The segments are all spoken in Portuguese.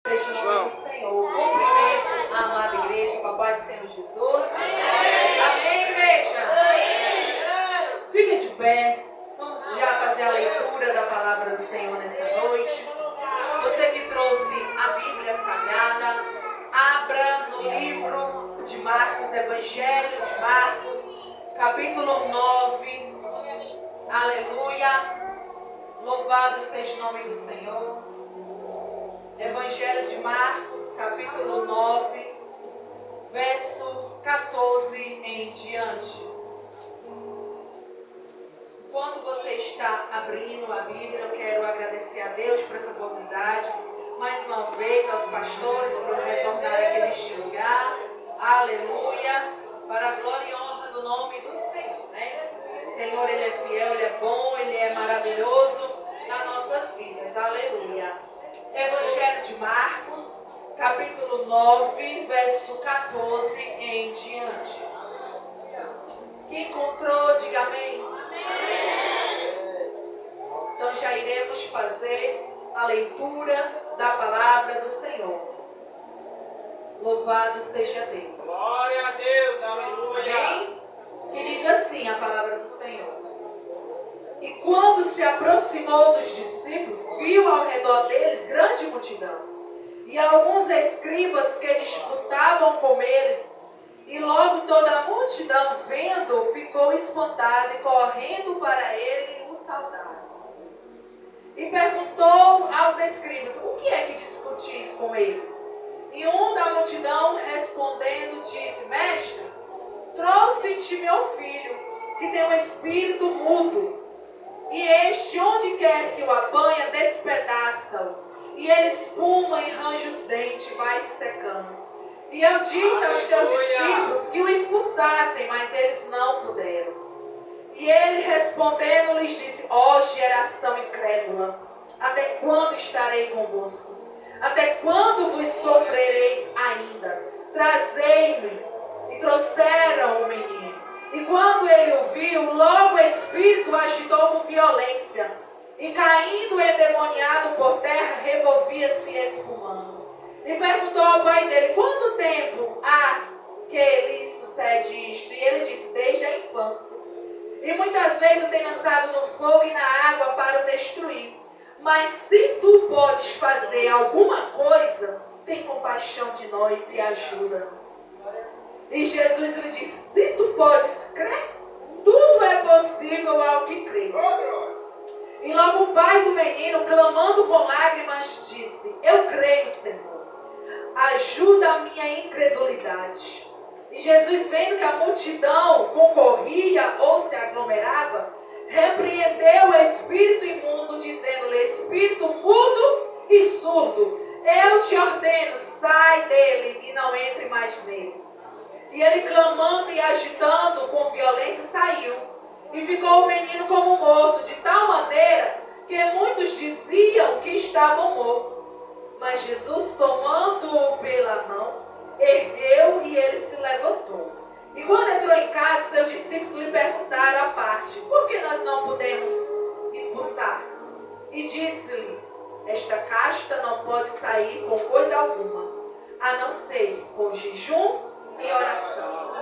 Seja o nome do Senhor. Cumprimento a amada igreja, com a paz do Senhor Jesus. Amém, igreja? Fique de pé. Vamos já fazer a leitura da palavra do Senhor nessa noite. Você que trouxe a Bíblia Sagrada, abra no livro de Marcos, Evangelho de Marcos, capítulo 9. Aleluia. Louvado seja o nome do Senhor. Evangelho de Marcos, capítulo 9, verso 14 em diante. Enquanto você está abrindo a Bíblia, eu quero agradecer a Deus por essa oportunidade. Mais uma vez aos pastores por retornar aqui neste lugar. Aleluia. Para a glória e honra do nome do Senhor, né? O Senhor, Ele é fiel, Ele é bom, Ele é maravilhoso nas nossas vidas. Aleluia. Evangelho de Marcos, capítulo 9, verso 14 em diante. Quem encontrou, diga amém. Então já iremos fazer a leitura da palavra do Senhor. Louvado seja Deus. Glória a Deus, aleluia. Amém? Que diz assim a palavra do Senhor. E quando se aproximou dos discípulos, viu ao redor deles grande multidão, e alguns escribas que disputavam com eles. E logo toda a multidão, vendo-o, ficou espantada e correndo para ele o saudaram. E perguntou aos escribas: o que é que discutis com eles? E um da multidão, respondendo, disse: Mestre, trouxe-te meu filho, que tem um espírito mudo. E este, onde quer que o apanha, despedaça-o. E ele espuma e range os dentes, vai se secando. E eu disse aos teus discípulos que o expulsassem, mas eles não puderam. E ele respondendo lhes disse: ó geração incrédula, até quando estarei convosco? Até quando vos sofrereis ainda? Trazei-me. E trouxeram o menino. E quando ele o viu, logo o espírito agitou com violência. E caindo endemoniado por terra, revolvia-se espumando. E perguntou ao pai dele: quanto tempo há que lhe sucede isto? E ele disse: desde a infância. E muitas vezes o tem lançado no fogo e na água para o destruir. Mas se tu podes fazer alguma coisa, tem compaixão de nós e ajuda-nos. E Jesus lhe disse: se tu podes crer, tudo é possível ao que crê. E logo o pai do menino, clamando com lágrimas, disse: eu creio, Senhor, ajuda a minha incredulidade. E Jesus, vendo que a multidão concorria ou se aglomerava, repreendeu o espírito imundo, dizendo-lhe: espírito mudo e surdo, eu te ordeno, sai dele e não entre mais nele. E ele, clamando e agitando com violência, saiu. E ficou o menino como morto, de tal maneira que muitos diziam que estavam mortos. Mas Jesus, tomando-o pela mão, ergueu e ele se levantou. E quando entrou em casa, seus discípulos lhe perguntaram à parte: por que nós não podemos expulsar? E disse-lhes: esta casta não pode sair com coisa alguma, a não ser com jejum e oração.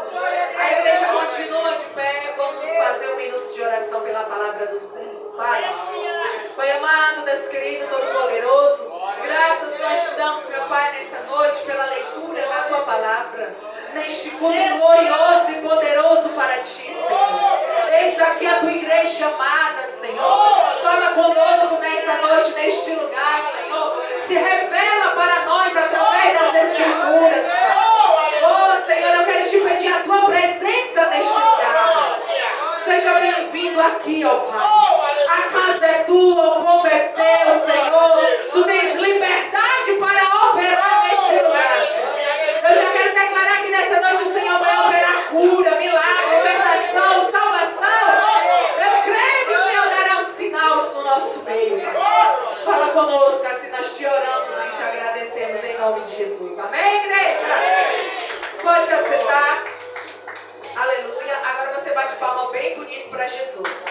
A igreja continua de pé. Vamos fazer um minuto de oração pela palavra do Senhor. Pai amado, Deus querido, todo-poderoso, graças nós te damos, meu Pai, nessa noite, pela leitura da tua palavra, neste culto glorioso e poderoso para ti, Senhor. Eis aqui a tua igreja amada, Senhor. Fala conosco nessa noite, neste lugar, Senhor. Se revela para nós através das Escrituras, Pai. Oh, Senhor, eu quero te pedir a tua presença neste lugar. Seja bem-vindo aqui, ó Pai. A casa é tua, o povo é teu, Senhor. Tu tens liberdade para operar neste lugar, Senhor. Eu já quero declarar que nessa noite o Senhor vai operar cura, milagre, libertação, salvação. Eu creio que o Senhor dará os sinais no nosso meio. Fala conosco, assim nós te oramos e te agradecemos em nome de Jesus. Amém, igreja? Pode se assentar. Aleluia. Agora você bate palma bem bonito para Jesus.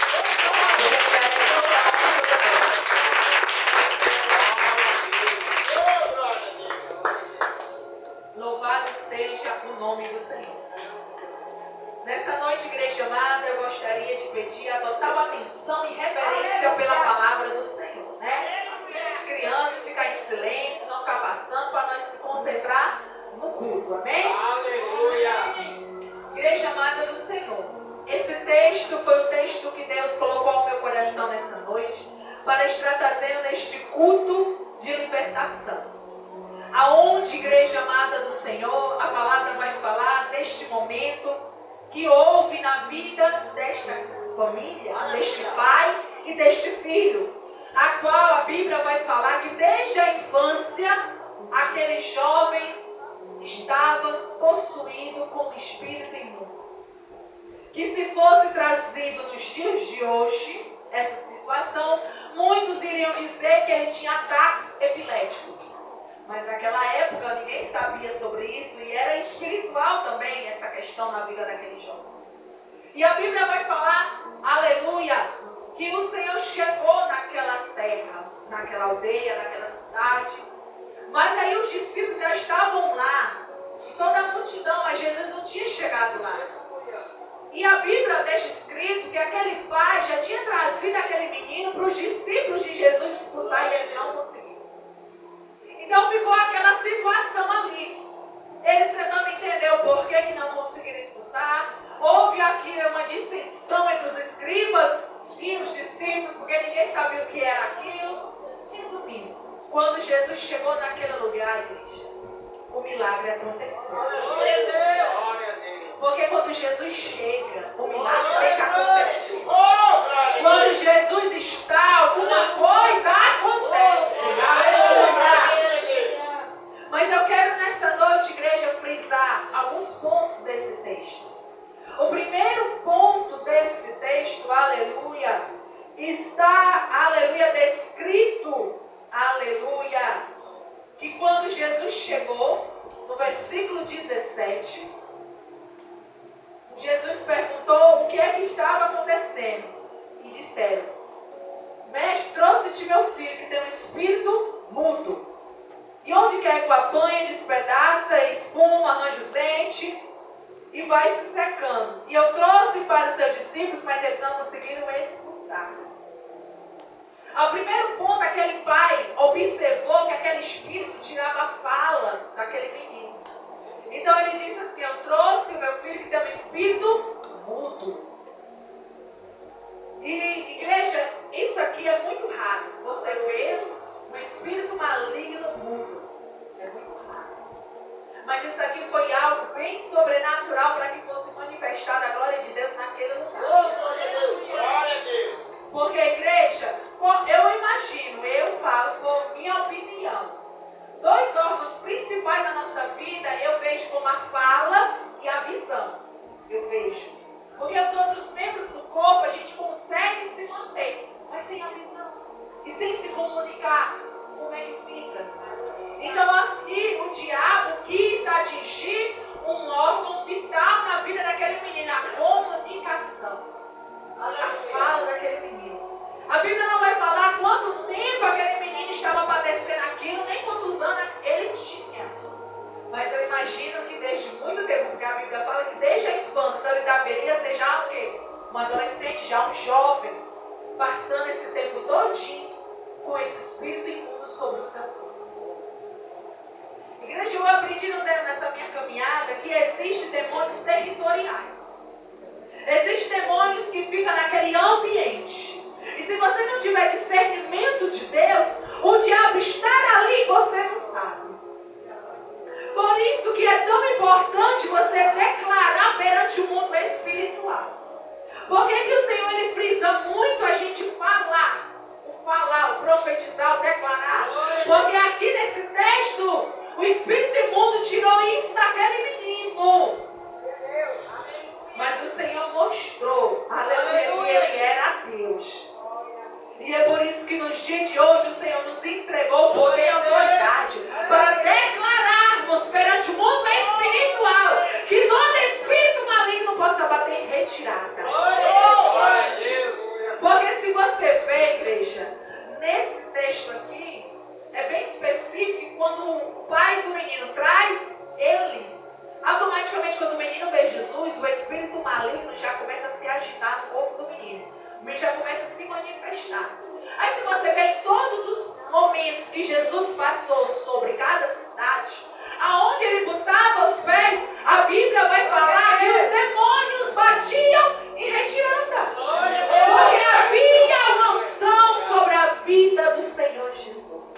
no nome do Senhor. Nessa noite, igreja amada, eu gostaria de pedir a total atenção e reverência pela palavra do Senhor, né? As crianças ficar em silêncio, não ficar passando, para nós se concentrar no culto, amém? Aleluia! Igreja amada do Senhor, esse texto foi o texto que Deus colocou ao meu coração nessa noite, para estar trazendo neste culto de libertação. Aonde, igreja amada do Senhor, a palavra vai falar deste momento que houve na vida desta família, deste pai e deste filho, a qual a Bíblia vai falar que desde a infância, aquele jovem estava possuído com um espírito imundo. Que se fosse trazido nos dias de hoje, essa situação, muitos iriam dizer que ele tinha ataques epiléticos. Mas naquela época ninguém sabia sobre isso e era espiritual também essa questão na vida daquele jovem. E a Bíblia vai falar, aleluia, que o Senhor chegou naquela terra, naquela aldeia, naquela cidade. Mas aí os discípulos já estavam lá, e toda a multidão, mas Jesus não tinha chegado lá. E a Bíblia deixa escrito que aquele pai já tinha trazido aquele menino para os discípulos de Jesus expulsar e eles não conseguiram. Então ficou aquela situação ali. Eles tentando entender o porquê que não conseguiram expulsar. Houve aqui uma dissensão entre os escribas e os discípulos, porque ninguém sabia o que era aquilo. Resumindo, quando Jesus chegou naquele lugar, igreja, o milagre aconteceu. Glória a Deus! Porque quando Jesus chega, o milagre tem que acontecer. Quando Jesus está, alguma coisa acontece. Aleluia! Mas eu quero nessa noite, igreja, frisar alguns pontos desse texto. O primeiro ponto desse texto, aleluia, está, aleluia, descrito, aleluia, que quando Jesus chegou, no versículo 17, Jesus perguntou o que é que estava acontecendo. E disseram: Mestre, trouxe-te meu filho que tem um espírito mudo. E onde quer que o apanha, despedaça, espuma, arranja os dentes e vai se secando. E eu trouxe para os seus discípulos, mas eles não conseguiram expulsar. Ao primeiro ponto, aquele pai observou que aquele espírito tirava a fala daquele menino. Então ele disse assim: eu trouxe o meu filho que tem um espírito mudo. E igreja, isso aqui é muito raro. Você vê um espírito maligno mudo. É muito raro. Mas isso aqui foi algo bem sobrenatural para que fosse manifestada a glória de Deus naquele lugar. Glória a Deus! Porque, igreja, eu imagino, eu falo por minha opinião, dois órgãos principais da nossa vida eu vejo como a fala e a visão. Eu vejo. Porque os outros membros do corpo a gente consegue se manter, mas sem a visão. E sem se comunicar, como é que fica? Então aqui o diabo quis atingir um órgão vital na vida daquele menino, a comunicação. A fala daquele menino. A Bíblia não vai falar quanto tempo aquele menino estava padecendo aquilo, nem quantos anos ele tinha. Mas eu imagino que desde muito tempo, porque a Bíblia fala que desde a infância, então ele deveria ser já o quê? Um adolescente, já um jovem, passando esse tempo todinho com esse espírito imundo sobre o seu corpo. Igreja, eu aprendi nessa minha caminhada que existem demônios territoriais. Existem demônios que ficam naquele ambiente. E se você não tiver discernimento de Deus, o diabo estar ali e você não sabe. Por isso que é tão importante você declarar perante o mundo espiritual. Por que o Senhor ele frisa muito a gente falar? O profetizar, o declarar. Porque aqui nesse texto, o espírito imundo tirou isso daquele menino. Mas o Senhor mostrou, aleluia, que ele era Deus. E é por isso que nos dias de hoje o Senhor nos entregou o poder e a autoridade para declararmos perante o mundo espiritual que todo espírito maligno possa bater em retirada. Glória a Deus! Porque se você vê, igreja, nesse texto aqui, é bem específico que quando o pai do menino traz ele, Automaticamente, quando o menino vê Jesus, o espírito maligno já começa a se agitar no corpo do menino. O menino já começa a se manifestar. Aí se você vê em todos os momentos que Jesus passou sobre cada cidade, aonde ele botava os pés, a Bíblia vai falar que os demônios batiam em retirada. Porque havia uma unção sobre a vida do Senhor Jesus.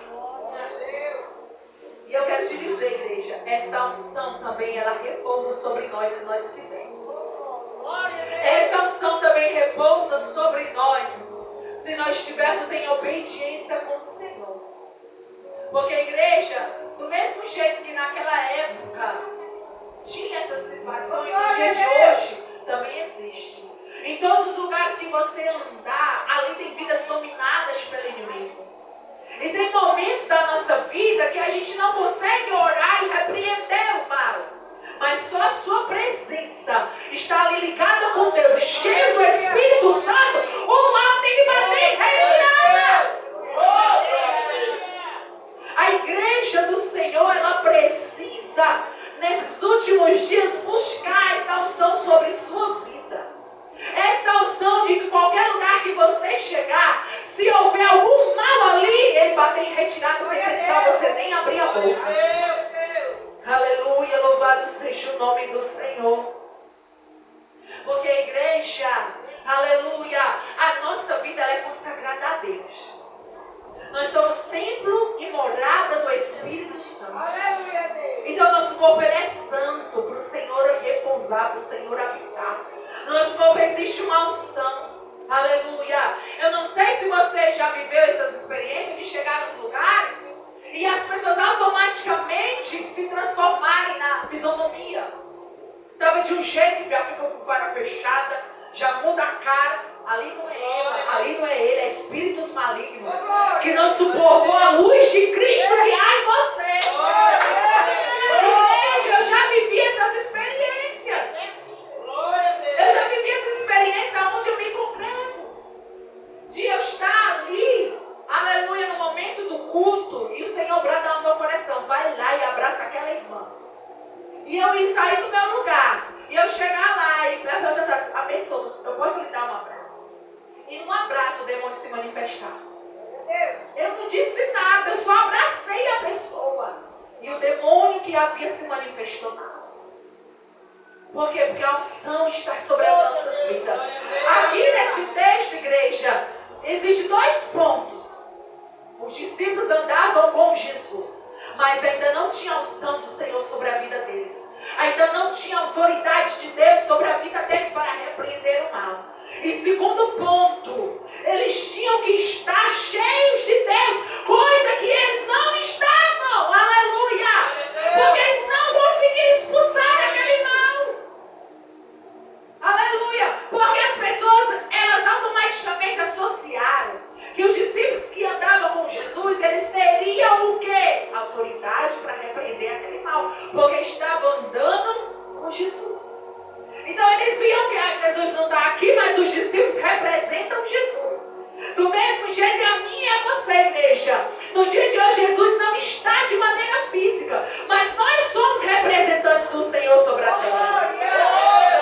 E eu quero te dizer, igreja, esta unção também ela repousa sobre nós se nós quisermos. Essa unção também repousa sobre nós se nós estivermos em obediência com o Senhor. Porque a igreja, do mesmo jeito que naquela época tinha essas situações, no dia de hoje também existe. Em todos os lugares que você andar, ali tem vidas dominadas pelo inimigo. E tem momentos da nossa vida que a gente não consegue orar e repreender o mal. Mas só a sua presença está ali ligada com Deus e cheio do Espírito Santo, o mal tem que bater em retirada. A igreja do Senhor, ela precisa, nesses últimos dias, buscar essa unção sobre sua vida. Essa unção de que qualquer lugar que você chegar, se houver algum mal ali, ele bater em retirada sem precisar você nem abrir a boca. Aleluia, louvado seja o nome do Senhor. Porque a igreja, aleluia, a nossa vida ela é consagrada a Deus. Nós somos templo e morada do Espírito Santo. Então nosso corpo ele é santo para o Senhor repousar, para o Senhor habitar. No nosso corpo existe uma unção. Aleluia. Eu não sei se você já viveu essas experiências de chegar nos lugares e as pessoas automaticamente se transformarem na fisionomia. Estava de um jeito e já ficou com a cara fechada, já muda a cara. Ali não é ela, ali não é ele, é espíritos malignos que não suportou a luz de Cristo que há em você. Igreja, eu já vivi essas experiências. Eu já vivi essas experiências onde eu me congrego. De eu estar ali, aleluia, no momento do culto, e o Senhor brada no meu coração, vai lá e abraça aquela irmã. E eu ia sair do meu lugar, e eu chegar lá e perguntar a pessoa, eu posso lhe dar um abraço? E num abraço o demônio se manifestar. Eu não disse nada, eu só abracei a pessoa. E o demônio que havia se manifestou nada. Por quê? Porque a unção está sobre as nossas vidas. Aqui nesse texto, igreja, existem dois pontos. Os discípulos andavam com Jesus, mas ainda não tinha unção do Senhor sobre a vida deles. Ainda não tinha autoridade de Deus sobre a vida deles para repreender o mal. E segundo ponto, eles tinham que estar cheios de Deus, coisa que eles não estavam. Aleluia! Porque eles não conseguiram expulsar aquele mal. Aleluia! Porque as pessoas, elas automaticamente associaram que os discípulos que andavam com Jesus, eles teriam o quê? Autoridade para repreender aquele mal. Porque estavam andando com Jesus. Então eles viam que Jesus não está aqui, mas os discípulos representam Jesus. Do mesmo jeito é a minha e a você, igreja. No dia de hoje Jesus não está de maneira física, mas nós somos representantes do Senhor sobre a terra.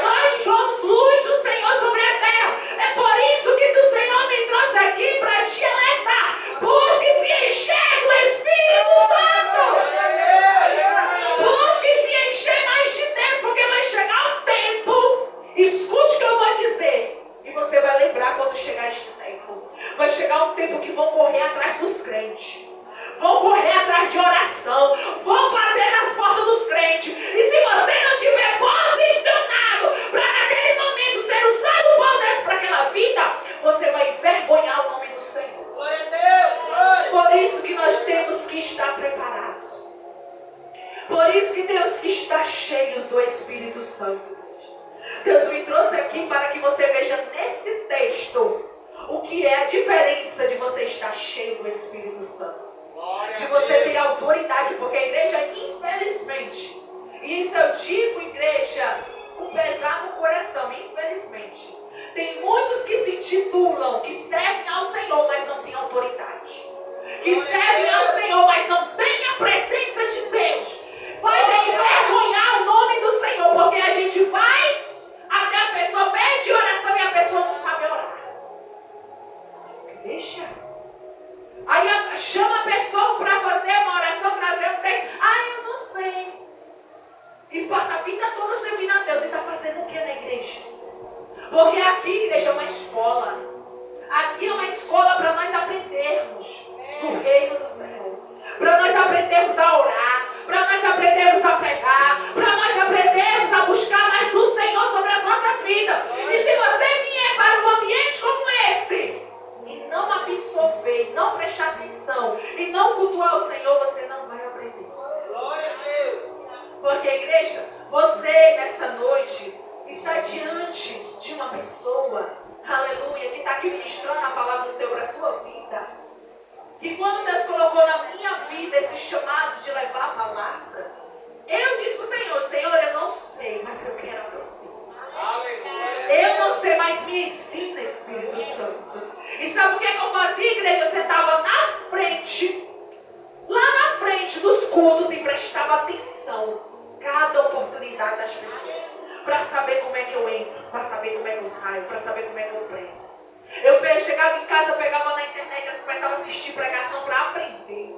Nós somos luz do Senhor sobre a terra. É por isso que o Senhor me trouxe aqui para te alertar. Busque se encher do Espírito Santo. Busque se encher mais de Deus, porque vai chegar um tempo. Escute o que eu vou dizer. E você vai lembrar quando chegar este tempo. Vai chegar um tempo que vão correr atrás dos crentes. Vão correr atrás de oração. Vão bater nas portas dos crentes. E se você não tiver posicionado para naquele momento ser usado por Deus para aquela vida, você vai envergonhar o nome do Senhor. Glória a Deus, glória. Por isso que nós temos que estar preparados. Por isso que temos que estar cheios do Espírito Santo. Deus me trouxe aqui para que você veja nesse texto o que é a diferença de você estar cheio do Espírito Santo. De você ter autoridade, porque a igreja, infelizmente, e isso eu digo, igreja, com pesar no coração, infelizmente, tem muitos que se intitulam, que servem ao Senhor, mas não têm autoridade. Que servem ao Senhor, mas não têm a presença de Deus. Faz envergonhar o nome do Senhor. Porque aqui, igreja, é uma escola. Aqui é uma escola para nós aprendermos do reino do Senhor. Para nós aprendermos a orar. Para nós aprendermos a pregar. Para nós aprendermos a buscar mais do Senhor sobre as nossas vidas. E se você vier para um ambiente como esse e não absorver, não prestar atenção e não cultuar o Senhor, você não vai aprender. Glória a Deus. Porque, igreja, você nessa noite está diante de uma pessoa, aleluia, que está aqui ministrando a palavra do Senhor para a sua vida. Que quando Deus colocou na minha vida esse chamado de levar a palavra, eu disse para o Senhor, Senhor, eu não sei, mas eu quero aprender. Eu não sei, mas me ensina, Espírito Santo. E sabe o que eu fazia, igreja? Eu sentava na frente, lá na frente dos cultos e prestava atenção cada oportunidade das pessoas. Para saber como é que eu entro, para saber como é que eu saio, para saber como é que eu prego. Eu chegava em casa, pegava na internet, eu começava a assistir pregação para aprender.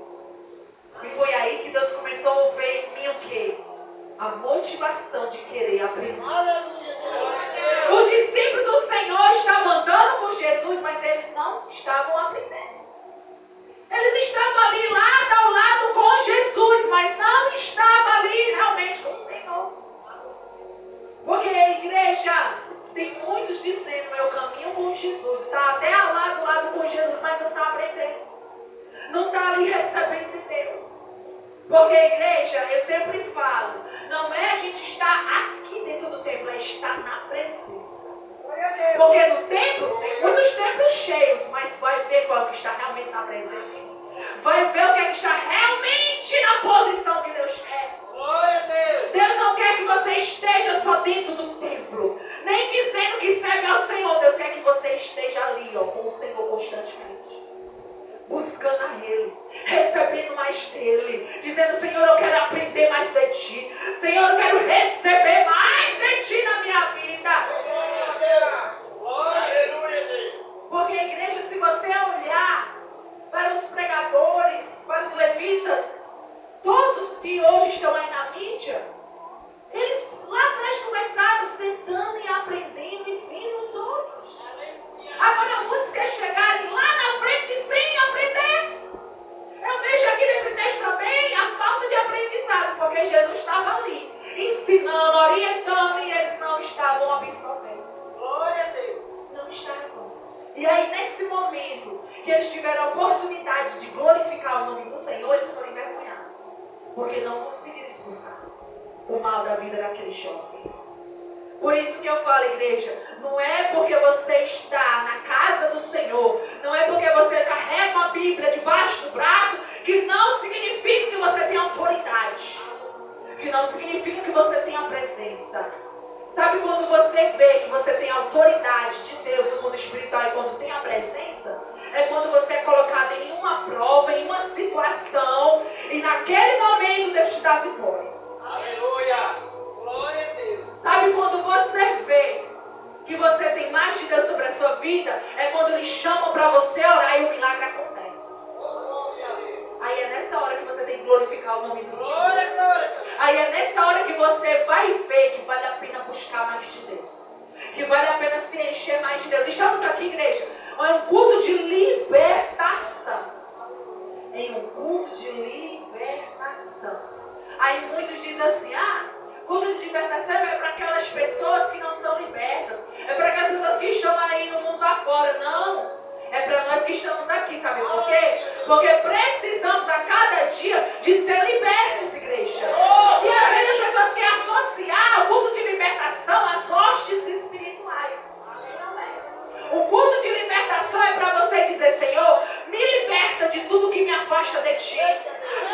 E foi aí que Deus começou a ver em mim o quê? A motivação de querer aprender. Os discípulos do Senhor estavam andando com Jesus, mas eles não estavam aprendendo. Eles estavam ali lado ao lado com Jesus, mas não estavam ali realmente com o Senhor. Porque a igreja tem muitos dizendo, eu caminho com Jesus, está até ao lado com Jesus, mas não está aprendendo. Não está ali recebendo de Deus. Porque a igreja, eu sempre falo, não é a gente estar aqui dentro do templo, é estar na presença. Porque no templo, tem muitos templos cheios, mas vai ver qual que está realmente na presença. Vai ver o que é que está realmente na posição que Deus quer. Glória a Deus. Deus não quer que você esteja só dentro do templo, nem dizendo que serve ao Senhor. Deus quer que você esteja ali, ó, com o Senhor constantemente, buscando a Ele, recebendo mais dEle, dizendo, Senhor, eu quero aprender mais de Ti. Senhor, eu quero receber mais de Ti na minha vida. Aleluia, Deus. Porque, igreja, se você olhar para os pregadores, para os levitas, todos que hoje estão aí na mídia, eles lá atrás começaram sentando e aprendendo e vindo os outros. Agora muitos querem chegarem lá na frente sem aprender. Eu vejo aqui nesse texto também a falta de aprendizado, porque Jesus estava ali, ensinando, orientando, e eles não estavam absorvendo. Glória a Deus. Não estavam. E aí nesse momento que eles tiveram a oportunidade de glorificar o nome do Senhor, eles foram envergonhados, porque não conseguiram expulsar o mal da vida daquele jovem. Por isso que eu falo, igreja, não é porque você está na casa do Senhor, não é porque você carrega uma Bíblia debaixo do braço, que não significa que você tem autoridade, que não significa que você tem a presença. Sabe quando você vê que você tem a autoridade de Deus no mundo espiritual e quando tem a presença? É quando você é colocado em uma prova, em uma situação, e naquele momento Deus te dá vitória. Aleluia. Glória a Deus. Sabe quando você vê que você tem mais de Deus sobre a sua vida? É quando eles chamam para você orar e o milagre acontece. Aí é nessa hora que você tem que glorificar o nome do Senhor. Glória, glória. Aí é nessa hora que você vai ver que vale a pena buscar mais de Deus, que vale a pena se encher mais de Deus. Estamos aqui, igreja, em um culto de libertação. Em um culto de libertação. Aí muitos dizem assim, culto de libertação é para aquelas pessoas que não são libertas. É para aquelas pessoas que estão aí no mundo afora. Não. É para nós que estamos aqui, sabe por quê? Porque precisamos a cada dia de ser libertos, igreja. E às vezes as pessoas querem associar o culto de libertação às hostes espirituais. Não é. O culto de libertação é para você dizer, Senhor, me liberta de tudo que me afasta de Ti.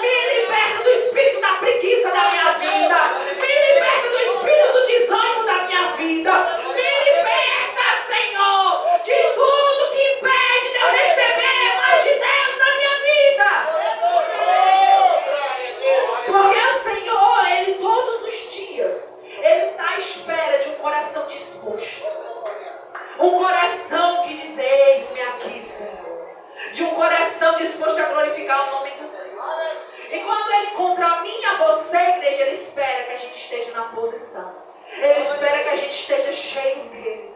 Me liberta do espírito da preguiça da minha vida. Me liberta do espírito do desânimo da minha vida. Me liberta, Senhor, de tudo que impede de eu receber mais de Deus na minha vida. Porque o Senhor, Ele todos os dias, Ele está à espera de um coração disposto. Um coração que diz, eis-me aqui, Senhor. De um coração disposto a glorificar o nome do Senhor. E quando Ele encontra a mim e a você, igreja, Ele espera que a gente esteja na posição. Ele espera que a gente esteja cheio dEle.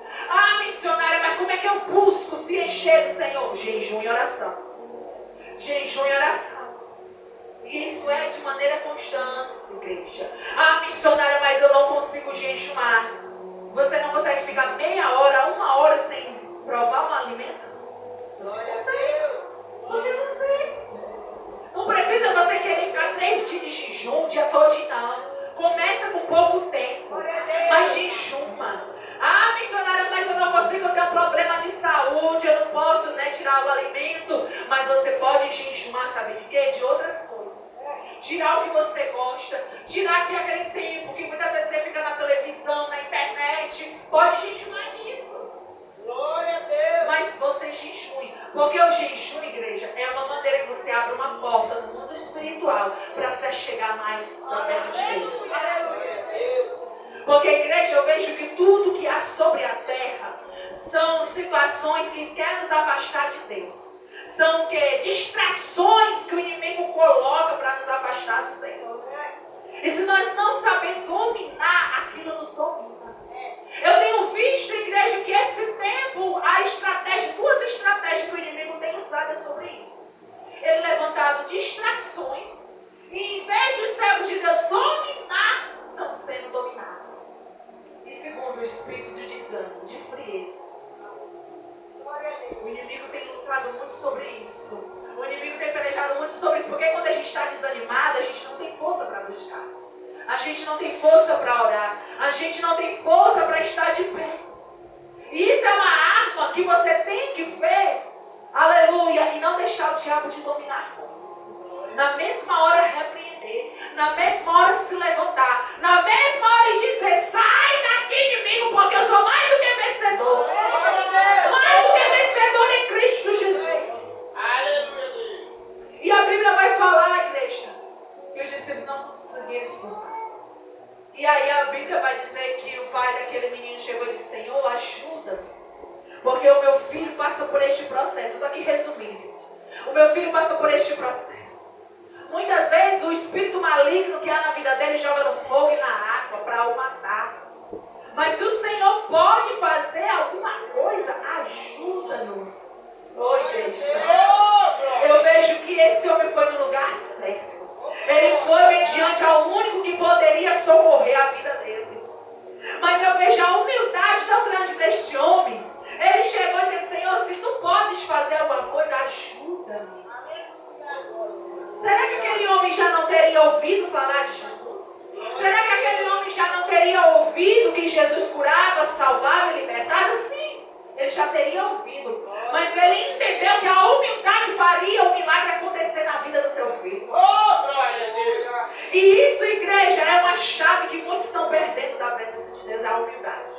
igreja. Ah, missionária, mas eu não consigo jejuar. Você não consegue ficar meia hora, 1 hora sem provar um alimento? Glória a Deus. Você consegue. Não precisa você querer ficar 3 dias de jejum o dia todo, não. Começa com pouco tempo, mas jejuma. Ah, missionária, mas eu não consigo, eu tenho um problema de saúde, eu não posso, tirar o alimento. Mas você pode jejumar, sabe de quê? De outras coisas. Tirar o que você gosta, tirar aquele tempo que muitas vezes você fica na televisão, na internet. Pode jejumar disso. Glória a Deus. Mas você jejue, porque o jejum, igreja, é uma maneira que você abre uma porta no mundo espiritual para se chegar mais para perto de Deus. Glória a Deus. Porque, igreja, eu vejo que tudo que há sobre a terra são situações que querem nos afastar de Deus. São distrações que o inimigo coloca para nos afastar do Senhor. E se nós não sabemos dominar, aquilo nos domina. Eu tenho visto, igreja, que esse tempo, duas estratégias que o inimigo tem usado é sobre isso. Ele levantado distrações e, em vez dos servos de Deus dominar, estão sendo dominados. E segundo, o espírito de desânimo, de frieza. O inimigo tem lutado muito sobre isso. O inimigo tem pelejado muito sobre isso. Porque quando a gente está desanimado, a gente não tem força para buscar. A gente não tem força para orar. A gente não tem força para estar de pé. E isso é uma arma que você tem que ver. Aleluia. E não deixar o diabo te dominar com isso. Na mesma hora repreender. Na mesma hora se levantar. Na mesma hora e dizer: sai daqui, inimigo, porque eu sou mais do que vencedor. Mais do que vencedor em Cristo Jesus. Aleluia. E a Bíblia vai falar, igreja, que os discípulos não conseguiram expulsar. E aí a Bíblia vai dizer que o pai daquele menino chegou e disse: Senhor, ajuda-me, porque o meu filho passa por este processo. Eu estou aqui resumindo. O meu filho passa por este processo. Muitas vezes o espírito maligno que há na vida dele joga no fogo e na água para o matar. Mas se o Senhor pode fazer alguma coisa, ajuda-nos. Oi, igreja. Eu vejo que esse homem foi no lugar certo. Ele foi mediante ao único que poderia socorrer a vida dele. Mas eu vejo a humildade tão grande deste homem. Ele chegou dizendo: Senhor, se tu podes fazer alguma coisa, ajuda-me. Será que aquele homem já não teria ouvido falar de Jesus? Será que aquele homem já não teria ouvido que Jesus curava, salvava e libertava? Sim, ele já teria ouvido. Mas ele entendeu que a humildade faria o milagre acontecer na vida do seu filho. Glória a Deus. E isso, igreja, é uma chave que muitos estão perdendo da presença de Deus, a humildade.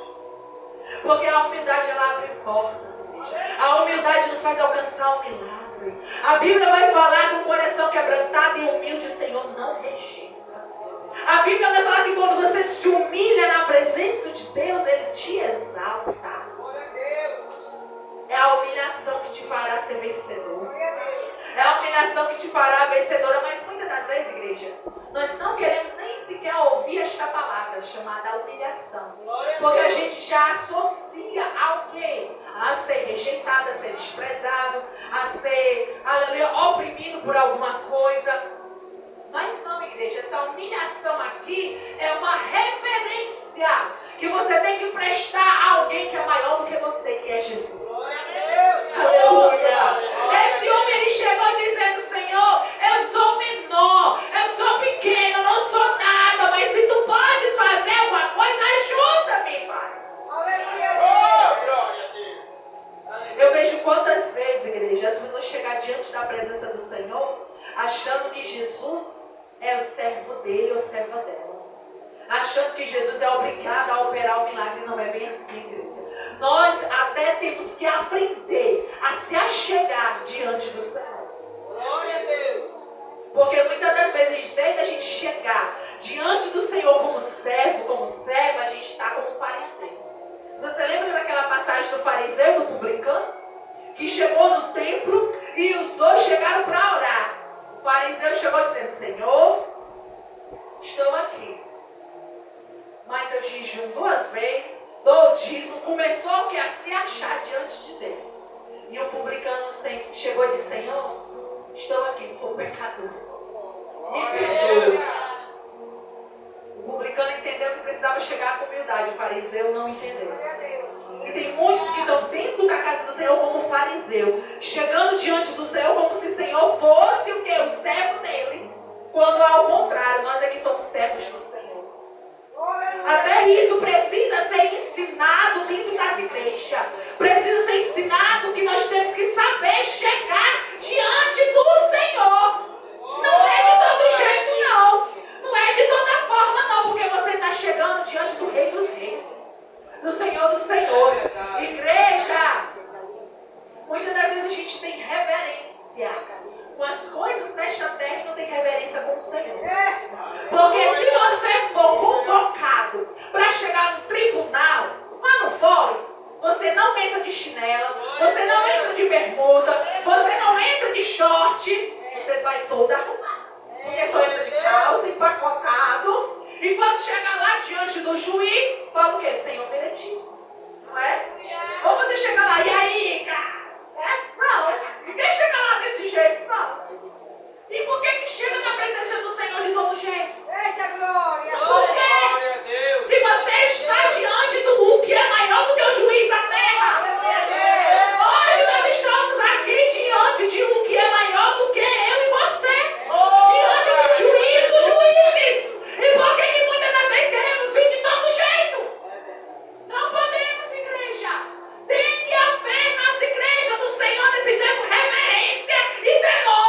Porque a humildade, ela abre portas, igreja. A humildade nos faz alcançar o milagre. A Bíblia vai falar que o coração quebrantado e humilde o Senhor não rejeita. A Bíblia vai falar que quando você se humilha na presença de Deus, Ele te exalta. É a humilhação que te fará ser vencedor. É a humilhação que te fará vencedora. Mas muitas das vezes, igreja, nós não queremos nem sequer ouvir esta palavra chamada humilhação. Porque a gente já associa ao quê? A ser rejeitado, a ser desprezado, a ser, aleluia, oprimido por alguma coisa. Mas não, igreja, essa humilhação aqui é uma reverência que você tem que prestar a alguém que é maior do que você, que é Jesus. Glória a Deus. Aleluia. Esse homem, ele chegou dizendo: Senhor, eu sou menor, eu sou pequeno, eu não sou nada, mas se tu podes fazer alguma coisa, ajuda-me, Pai. Aleluia. Glória a Deus. Eu vejo quantas vezes, igreja, as pessoas chegam diante da presença do Senhor achando que Jesus é o servo dele ou serva dela. Achando que Jesus é obrigado a operar o milagre. Não é bem assim, igreja. Nós até temos que aprender a se achegar diante do Senhor. Glória a Deus. Porque muitas das vezes, desde a gente chegar diante do Senhor como servo, como serva, a gente está como fariseu. Você lembra daquela passagem do fariseu e do publicano? Que chegou no templo e os dois chegaram para orar. O fariseu chegou dizendo: Senhor, estou aqui, mas eu jejum 2 vezes, dou o dízimo. Começou a se achar diante de Deus. E o publicano chegou e disse: Senhor, estou aqui, sou pecador, me perdoe. verdade, o fariseu não entendeu. E tem muitos que estão dentro da casa do Senhor como fariseu, chegando diante do Senhor como se o Senhor fosse o quê? O servo dele. Quando ao contrário, nós aqui somos servos do Senhor. Até isso precisa ser ensinado dentro das igrejas. Precisa ser ensinado que nós temos que saber chegar diante do Senhor. Não é de todo jeito, não. Não é de toda forma, não. Porque você está chegando diante do Rei dos Reis, do Senhor dos Senhores. Igreja, muitas das vezes a gente tem reverência com as coisas desta terra e não tem reverência com o Senhor. Porque se você for convocado para chegar no tribunal, lá no fórum, você não entra de chinela, você não entra de bermuda, você não entra de short, você vai toda arrumada. Porque só entra de calça, empacotado, e quando chega lá diante do juiz, fala o quê? Senhor meritíssimo. Não é? Ou você chega lá, e aí, cara? Não, ninguém chega lá desse jeito, não. E por que chega na presença do Senhor de todo jeito? Eita glória! Porque se você está diante do que é maior do que o juiz da terra, hoje nós estamos aqui diante de um que é maior do que eu e você, diante do juiz dos juízes. E por que muitas das vezes queremos vir de todo jeito? Não podemos, igreja. Tem que haver nas igrejas do Senhor nesse tempo reverência e temor.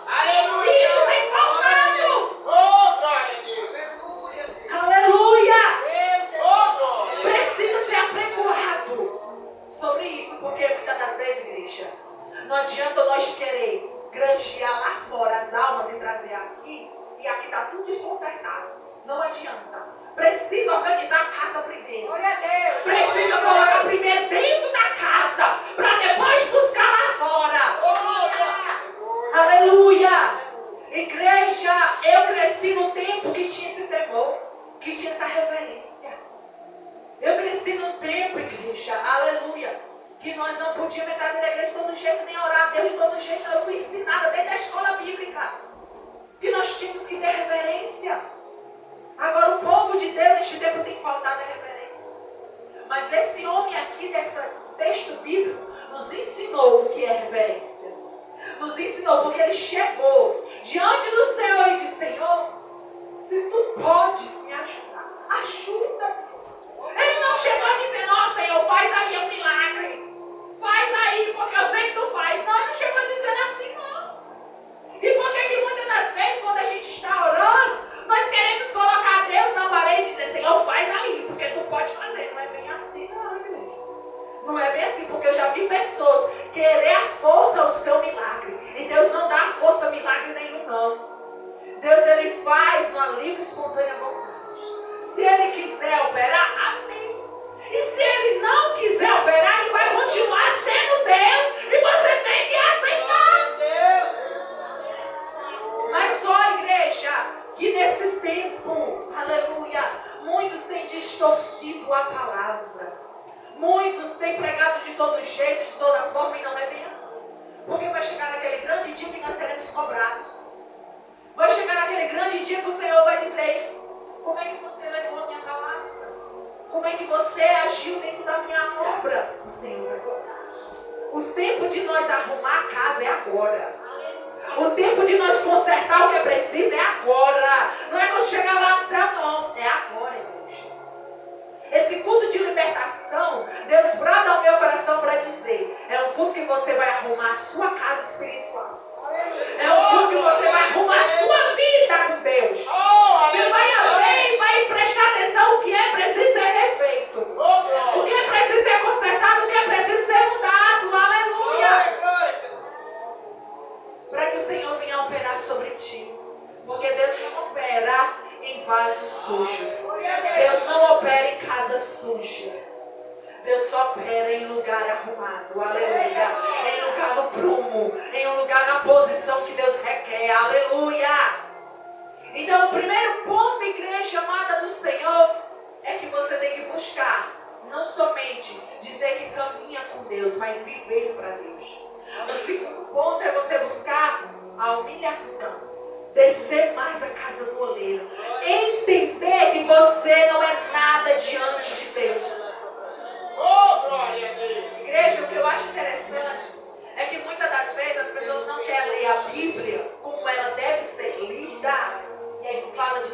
Aleluia! Isso tem faltado. Oh, glória a Deus! Aleluia! Oh, glória! Precisa ser aprimorado sobre isso, porque muitas das vezes, igreja, não adianta nós querer granjear lá fora as almas e trazer aqui, e aqui está tudo desconcertado. Não adianta. Precisa organizar a casa primeiro. Glória a Deus! Precisa colocar primeiro dentro da casa, para depois buscar lá fora. Aleluia! Igreja, eu cresci no tempo que tinha esse temor, que tinha essa reverência. Eu cresci no tempo, igreja, aleluia, que nós não podíamos entrar na igreja de todo jeito, nem orar a Deus de todo jeito. Eu fui ensinada desde a escola bíblica que nós tínhamos que ter reverência. Agora o povo de Deus neste tempo tem faltado a reverência. Mas esse homem aqui, desse texto bíblico, nos ensinou o que é reverência. Nos ensinou porque ele chegou diante do Senhor e disse: Senhor, se tu podes me ajudar, ajuda. Ele não chegou a dizer: nossa, Senhor, faz aí um milagre, faz aí porque eu sei que tu faz. Não, ele não chegou a dizer assim, não. E por que muitas das vezes, quando a gente está orando, nós queremos colocar Deus na parede e dizer: Senhor, faz aí porque tu pode fazer. Não é bem assim, não, igreja. Não é bem assim, porque eu já vi pessoas querer a força ao seu milagre. E Deus não dá a força a milagre nenhum, não. Deus, ele faz uma livre e espontânea vontade. Se ele quiser operar, amém. E se ele não quiser operar, ele vai continuar sendo Deus. E você tem que aceitar. Mas só, igreja, que nesse tempo, aleluia, muitos têm distorcido a palavra. Muitos têm pregado de todo jeito, de toda forma, e não é bem assim. Porque vai chegar naquele grande dia que nós seremos cobrados. Vai chegar naquele grande dia que o Senhor vai dizer: como é que você levou a minha palavra? Como é que você agiu dentro da minha obra? O Senhor vai cobrar. O tempo de nós arrumar a casa é agora. O tempo de nós consertar o que é preciso é agora. Não é quando chegar lá no céu, não. É agora, igreja. Esse culto de libertação, Deus brada ao meu coração para dizer: é um culto que você vai arrumar a sua casa espiritual. É um culto que você vai arrumar a sua vida com Deus. Você vai ver e vai prestar atenção o que é preciso ser refeito. O que é preciso ser consertado, o que é preciso ser mudado. Aleluia. Para que o Senhor venha operar sobre ti. Porque Deus não opera em vasos sujos. Deus não opera em casas sujas. Deus só opera em lugar arrumado. Aleluia. Em lugar no prumo. Em um lugar na posição que Deus requer. Aleluia. Então o primeiro ponto, igreja amada do Senhor, é que você tem que buscar. Não somente dizer que caminha com Deus, mas viver para Deus. O segundo ponto é você buscar a humilhação. Descer mais a casa do oleiro. Entender que você não é nada diante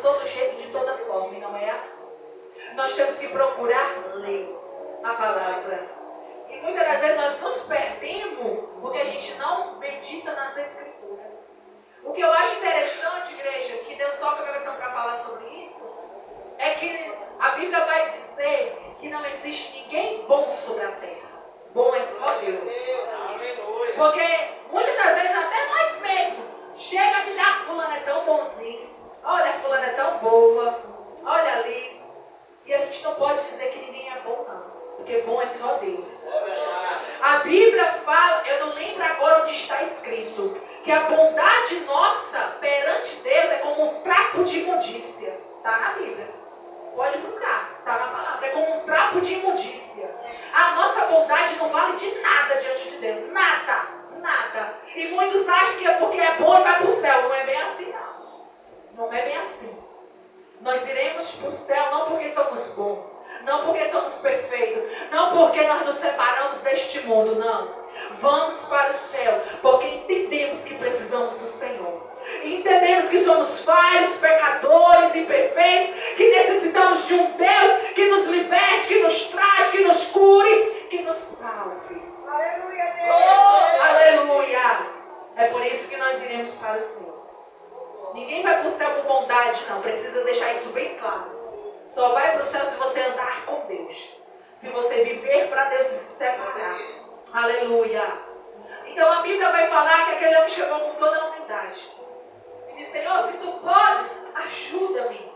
todo jeito, de toda forma, e não é assim. Nós temos que procurar ler a palavra. E muitas das vezes nós nos perdemos porque a gente não medita nas Escrituras. O que eu acho interessante, igreja, que Deus toca a minha coração para falar sobre isso, é que a Bíblia vai dizer que não existe ninguém bom sobre a terra. Bom é só Deus. Porque muitas das vezes até nós mesmos chega a dizer, ah, fulano é tão bonzinho, olha, fulano é tão boa, olha ali. E a gente não pode dizer que ninguém é bom, não. Porque bom é só Deus. A Bíblia fala, eu não lembro agora onde está escrito, que a bondade nossa perante Deus é como um trapo de imundícia. Está na Bíblia. Pode buscar, está na palavra. É como um trapo de imundícia. A nossa bondade não vale de nada diante de Deus. Nada, nada. E muitos acham que é porque é bom e vai para o céu. Não é bem assim, não. Não é bem assim. Nós iremos para o céu não porque somos bons, não porque somos perfeitos, não porque nós nos separamos deste mundo, não. Vamos para o céu porque entendemos que precisamos do Senhor. Entendemos que somos falhos, pecadores, imperfeitos, que necessitamos de um Deus que nos liberte, que nos trate, que nos cure, que nos salve. Aleluia, Deus! Aleluia! É por isso que nós iremos para o céu. Ninguém vai para o céu por bondade, não. Precisa deixar isso bem claro. Só vai para o céu se você andar com Deus. Se você viver para Deus e se separar. Aleluia. Então a Bíblia vai falar que aquele homem chegou com toda a humildade. E disse, Senhor, se tu podes, ajuda-me.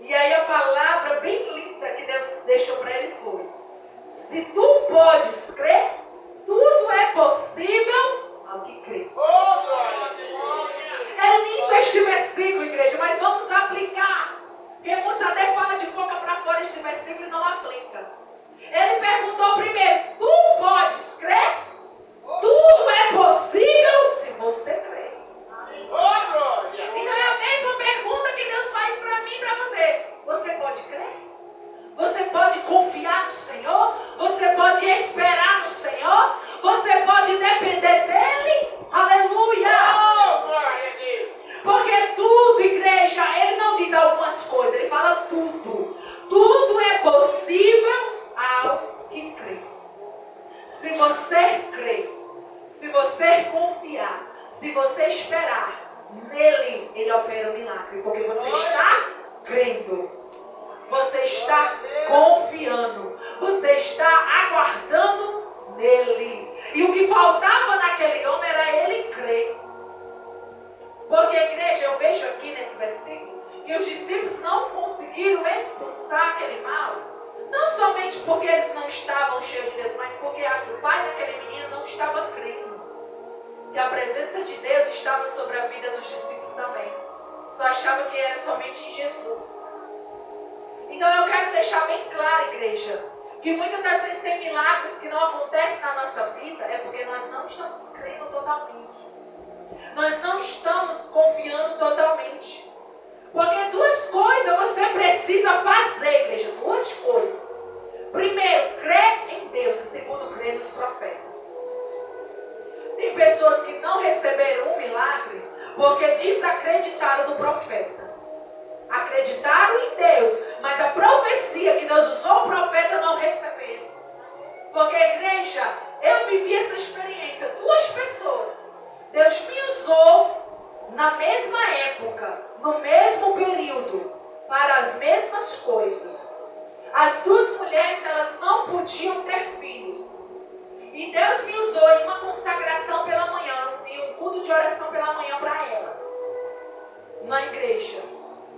E aí a palavra bem linda que Deus deixou para ele foi: se tu podes crer, tudo é possível ao que crê. Oh, glória a Deus. É lindo este versículo, igreja, mas vamos aplicar. Porque muitos até falam de boca para fora este versículo e não aplica. Ele perguntou primeiro, tu podes crer? Tudo é possível se você crer. Oh, glória. Então é a mesma pergunta que Deus faz para mim e para você. Você pode crer? Você pode confiar no Senhor? Você pode esperar no Senhor? Você pode depender dEle? Aleluia! Oh, glória a Deus. Porque tudo, igreja, ele não diz algumas coisas, ele fala tudo. Tudo é possível ao que crê. Se você crer, se você confiar, se você esperar, nele ele opera o milagre. Porque você está crendo, você está confiando, você está aguardando nele. E o que faltava naquele homem era ele crer. Porque, igreja, eu vejo aqui nesse versículo que os discípulos não conseguiram expulsar aquele mal, não somente porque eles não estavam cheios de Deus, mas porque o pai daquele menino não estava crendo que a presença de Deus estava sobre a vida dos discípulos também. Só achava que era somente em Jesus. Então eu quero deixar bem claro, igreja, que muitas das vezes tem milagres que não acontecem na nossa vida, é porque nós não estamos crendo totalmente. Nós não estamos confiando totalmente. Porque duas coisas você precisa fazer, igreja. Duas coisas. Primeiro, crer em Deus. E segundo, crer nos profetas. Tem pessoas que não receberam um milagre porque desacreditaram do profeta. Acreditaram em Deus, mas a profecia que Deus usou o profeta não receberam. Porque, igreja, eu vivi essa experiência. Duas pessoas. Deus me usou na mesma época, no mesmo período, para as mesmas coisas. As duas mulheres, elas não podiam ter filhos. E Deus me usou em uma consagração pela manhã, em um culto de oração pela manhã para elas. Na igreja.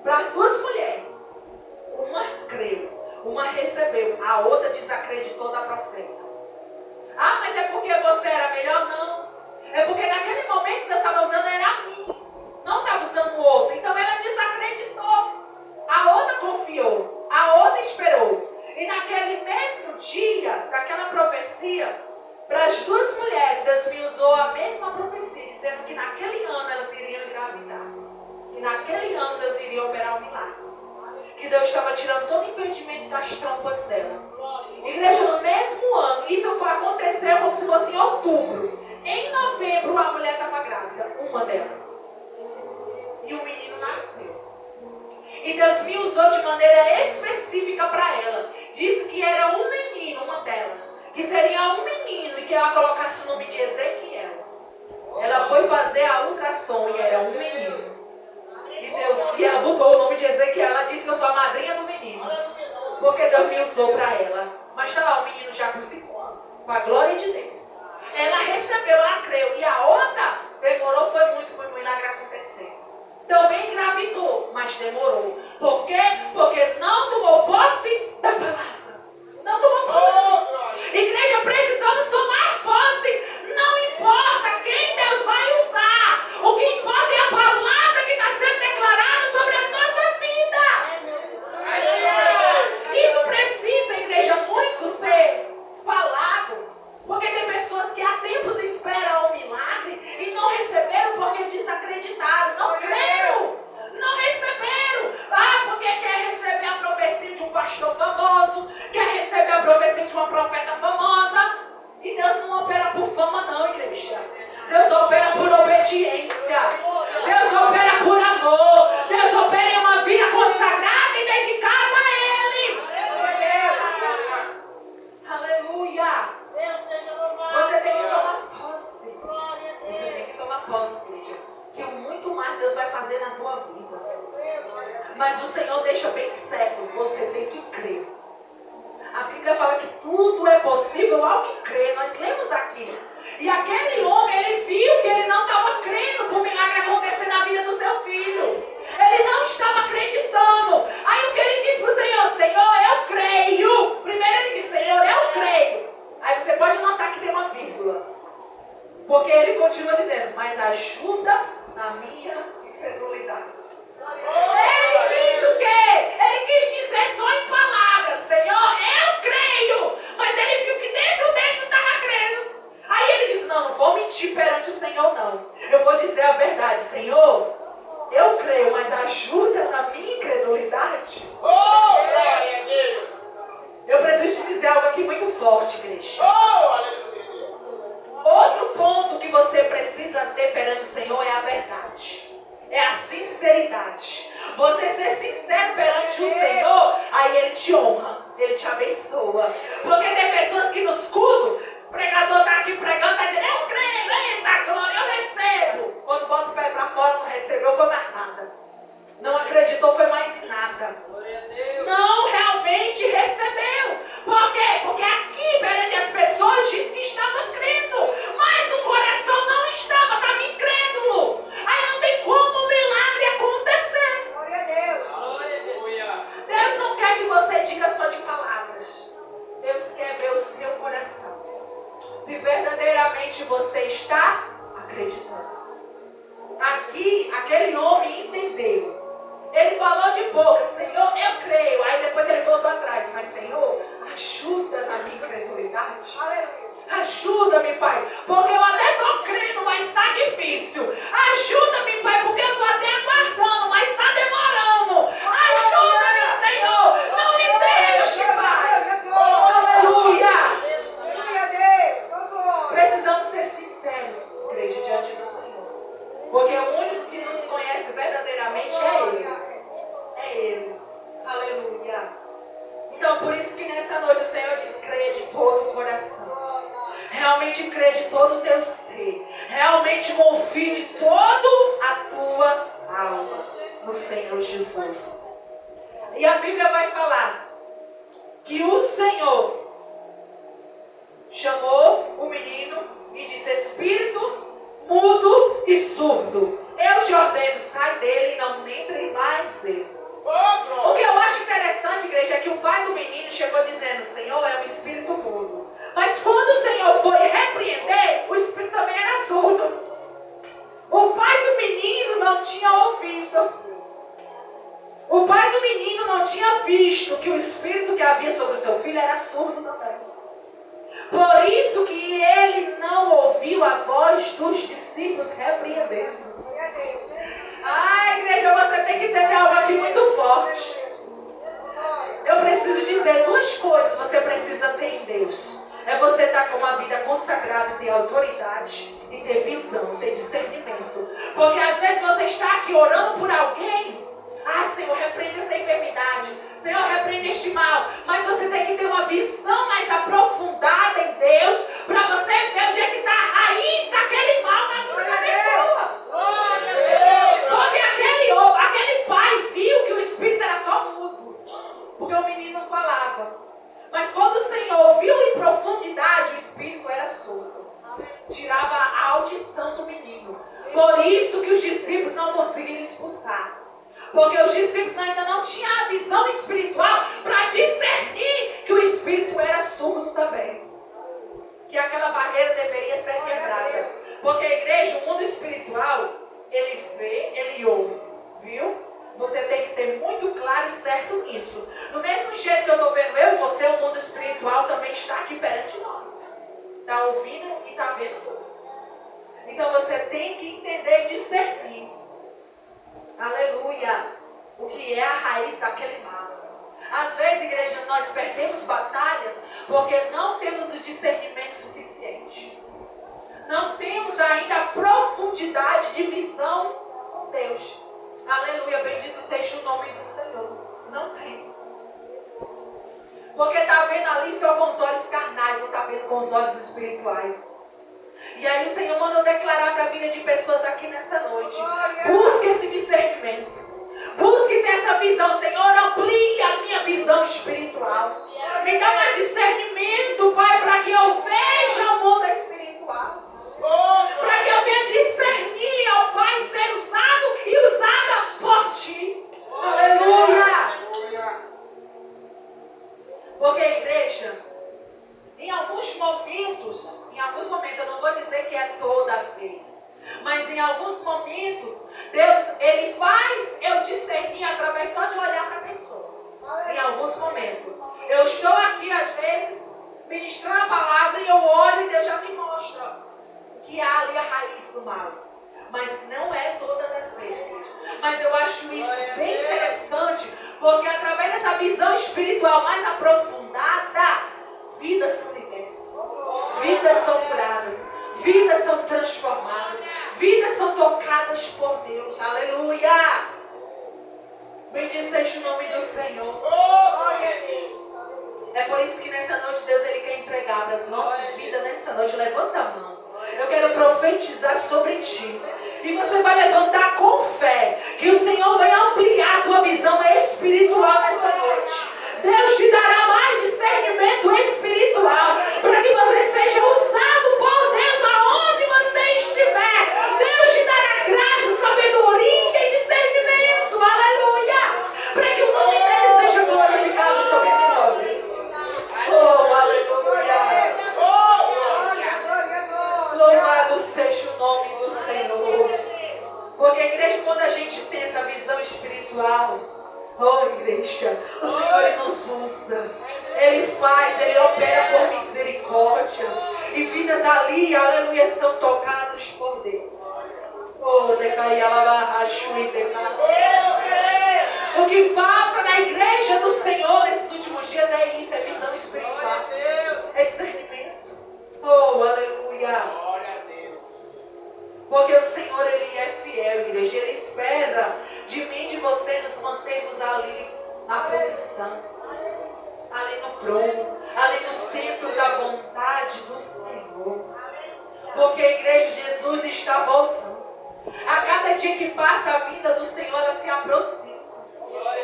Para as duas mulheres. Uma creu, uma recebeu, a outra desacreditou da profeta. Ah, mas é porque você era melhor? Não. É porque naquele momento Deus estava usando era a mim, não estava usando o outro. Então ela desacreditou. A outra confiou, a outra esperou. E naquele mesmo dia, daquela profecia, para as duas mulheres, Deus me usou a mesma profecia, dizendo que naquele ano elas iriam engravidar. Que naquele ano Deus iria operar um milagre. Que Deus estava tirando todo o impedimento das trompas dela. Igreja, no mesmo ano, isso aconteceu como se fosse em outubro. Em novembro, a mulher estava grávida, uma delas. E o menino nasceu. E Deus me usou de maneira específica para ela. Disse que era um menino, uma delas. Que seria um menino e que ela colocasse o nome de Ezequiel. Ela foi fazer a ultrassom e era um menino. E ela botou o nome de Ezequiel. Ela disse que eu sou a madrinha do menino. Porque Deus me usou para ela. Mas está lá o menino já com 5 anos. Com a glória de Deus. Ela recebeu, ela creu. E a outra demorou, foi muito para o milagre acontecer. Também engravidou, mas demorou. Por quê? Porque não tomou posse da palavra. Não tomou posse. Igreja, precisamos tomar posse. Não importa quem Deus vai usar. O que importa é a palavra que está sendo declarada sobre as nossas vidas. Isso precisa, igreja, muito ser falado. Porque tem pessoas que há tempos esperam um milagre e não receberam porque desacreditaram. Não creram. Não receberam. Porque quer receber a profecia de um pastor famoso. Quer receber a profecia de uma profeta famosa. E Deus não opera por fama não, igreja. Deus opera por obediência. Deus opera por amor. Deus opera em uma vida consagrada e dedicada a Ele. Aleluia. Você tem que tomar posse. Você tem que tomar posse, igreja. Que muito mais Deus vai fazer na tua vida. Mas o Senhor deixa bem certo. Você tem que crer. A Bíblia fala que tudo é possível ao que crê. Nós lemos aqui. E aquele homem, ele viu que ele não estava crendo para o milagre acontecer na vida do seu filho. Ele não estava acreditando. Aí o que ele disse para o Senhor? Senhor, eu creio. Primeiro ele disse, Senhor, eu creio. Aí você pode notar que tem uma vírgula. Porque ele continua dizendo, mas ajuda na minha incredulidade. Ele quis o quê? Ele quis dizer só em palavras, Senhor, eu creio. Mas ele viu que dentro dele não estava crendo. Aí ele disse, não vou mentir perante o Senhor não. Eu vou dizer a verdade, Senhor, eu creio, mas ajuda na minha incredulidade. Glória a Deus. Eu preciso te dizer algo aqui muito forte, igreja. Aleluia. Outro ponto que você precisa ter perante o Senhor é a verdade. É a sinceridade. Você ser sincero perante o Senhor, aí Ele te honra, Ele te abençoa. Porque tem pessoas que nos cultos, o pregador está aqui pregando, está dizendo, eu creio, eita glória, eu recebo. Quando bota o pé para fora, não recebeu, foi mais nada. Não acreditou, foi mais nada. Não realmente recebeu. Por quê? Porque aqui, perante as pessoas, diz que estava crendo. Mas no coração não estava incrédulo. Aí não tem como o milagre acontecer. Glória a Deus. Deus não quer que você diga só de palavras. Deus quer ver o seu coração. Se verdadeiramente você está acreditando. Aqui, aquele homem entendeu. Ele falou de boca, Senhor, eu creio. Aí depois ele voltou atrás. Mas, Senhor, ajuda na minha incredulidade. Aleluia. Ajuda-me, Pai. Porque eu até estou crendo, mas está difícil. Ajuda-me, Pai, porque eu estou até aguardando, mas está demorando. Ajuda-me, Senhor. Não me deixe, Pai. Aleluia. Precisamos ser sinceros, igreja, diante do Senhor. Porque o único que nos conhece verdadeiramente é Ele. É Ele. Aleluia. Então, por isso que nessa noite o Senhor diz, creia de todo o coração. Realmente creia de todo o teu ser. Realmente confie de toda a tua alma no Senhor Jesus. E a Bíblia vai falar que o Senhor chamou o menino e disse, espírito mudo e surdo, eu te ordeno, sai dele e não entre mais ele. O que eu acho interessante, igreja, é que o pai do menino chegou dizendo, Senhor, é um espírito mudo. Mas quando o Senhor foi repreender, o espírito também era surdo. O pai do menino não tinha ouvido. O pai do menino não tinha visto que o espírito que havia sobre o seu filho era surdo também. Por isso que ele não ouviu a voz dos discípulos repreendendo. Igreja, você tem que entender algo aqui muito forte. Eu preciso dizer duas coisas você precisa ter em Deus. É você estar com uma vida consagrada, ter autoridade e ter visão, ter discernimento. Porque às vezes você está aqui orando por alguém. Senhor, repreenda repreende este mal. Mas você tem que ter uma visão mais aprofundada em Deus para você ver onde é que está a raiz daquele mal na vida da pessoa. Porque aquele pai viu que o espírito era só mudo, porque o menino não falava. Mas quando o Senhor viu em profundidade, o espírito era surdo. Tirava a audição do menino. Por isso que os discípulos não conseguiram expulsar. Porque os discípulos ainda não tinham a visão espiritual para discernir que o espírito era surdo também. Que aquela barreira deveria ser quebrada. Porque a igreja, o mundo espiritual, ele vê, ele ouve. Viu? Você tem que ter muito claro e certo nisso. Do mesmo jeito que eu estou vendo eu e você, o mundo espiritual também está aqui perante nós. Está ouvindo e está vendo tudo. Então você tem que entender e discernir. Aleluia. O que é a raiz daquele mal. Às vezes, igreja, nós perdemos batalhas porque não temos o discernimento suficiente. Não temos ainda a profundidade de visão com Deus. Aleluia, bendito seja o nome do Senhor. Não tem. Porque está vendo ali só com os olhos carnais, não está vendo com os olhos espirituais. E aí o Senhor mandou declarar para a vida de pessoas aqui nessa noite. Busque esse discernimento. Busque ter essa visão. Senhor, amplie a minha visão espiritual. Me dá mais discernimento, Pai, para que eu veja o mundo espiritual. Para que eu venha discernir ao Pai ser usado e usada por Ti. Aleluia. Porque a igreja, em alguns momentos, eu não vou dizer que é toda vez, mas em alguns momentos, Deus, Ele faz eu discernir através só de olhar para a pessoa. Em alguns momentos. Eu estou aqui, às vezes, ministrando a palavra e eu olho e Deus já me mostra que há ali a raiz do mal. Mas não é todas as vezes, querido. Mas eu acho isso bem interessante, porque através dessa visão espiritual mais aprofundada, vidas são libertas, vidas são curadas, vidas são transformadas, vidas são tocadas por Deus. Aleluia! Bendito seja o nome do Senhor. É por isso que nessa noite Deus Ele quer entregar para as nossas vidas nessa noite. Levanta a mão. Eu quero profetizar sobre ti. E você vai levantar com fé que o Senhor vai ampliar a tua visão espiritual nessa noite. Deus te dará mais discernimento espiritual para que você seja usado por Deus aonde você estiver. Deus te dará graça, sabedoria e discernimento. Aleluia. Para que o nome dele seja glorificado sobre a sua vida. Oh, aleluia. Louvado seja o nome do Senhor. Porque a igreja, quando a gente tem essa visão espiritual, oh igreja, o Senhor Ele nos usa. Ele faz, Ele opera por misericórdia. E vidas ali, aleluia, são tocadas por Deus. Oh, o que falta na igreja do Senhor nesses últimos dias é isso, é visão espiritual. É discernimento. Oh, aleluia. Porque o Senhor, Ele é fiel, igreja. Ele espera de mim e de você nos mantermos ali na posição. Ali no prumo. Ali no centro da vontade do Senhor. Porque a igreja de Jesus está voltando. A cada dia que passa, a vida do Senhor, ela se aproxima.